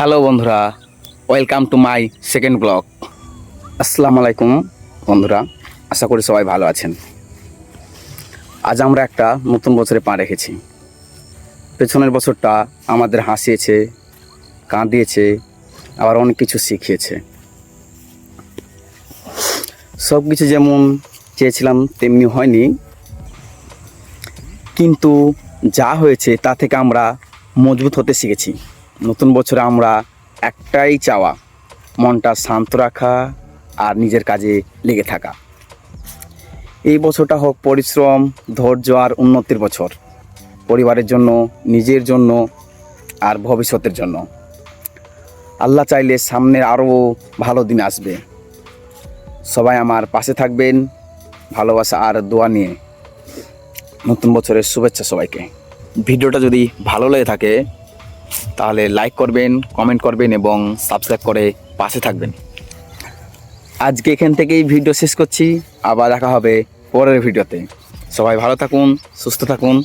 Hello বন্ধুরা, welcome to my second blog. আসসালামু আলাইকুম বন্ধুরা, আশা করি সবাই ভালো আছেন। আজ আমরা একটা নতুন বছরে পা রেখেছি। পেছনের বছরটা আমাদের হাসিয়েছে, কাঁদিয়েছে, আবার অনেক কিছু শিখিয়েছে। সব কিছু যেমন চেয়েছিলাম তেমনি হয়নি, কিন্তু যা হয়েছে তা থেকে আমরা মজবুত হতে শিখেছি। নতুন বছরে আমরা একটাই চাওয়া, মনটা শান্ত রাখা আর নিজের কাজে লেগে থাকা। এই বছরটা হোক পরিশ্রম, ধৈর্য আর উন্নতির বছর, পরিবারের জন্য, নিজের জন্য আর ভবিষ্যতের জন্য। আল্লাহ চাইলে সামনে আরও ভালো দিন আসবে। সবাই আমার পাশে থাকবেন, ভালোবাসা আর দোয়া নিয়ে। নতুন বছরের শুভেচ্ছা সবাইকে। ভিডিওটা যদি ভালো লেগে থাকে তাহলে লাইক করবেন, কমেন্ট করবেন এবং সাবস্ক্রাইব করে পাশে থাকবেন। আজকে এখান থেকেই ভিডিও শেষ করছি, আবার দেখা হবে পরের ভিডিওতে। সবাই ভালো থাকুন, সুস্থ থাকুন।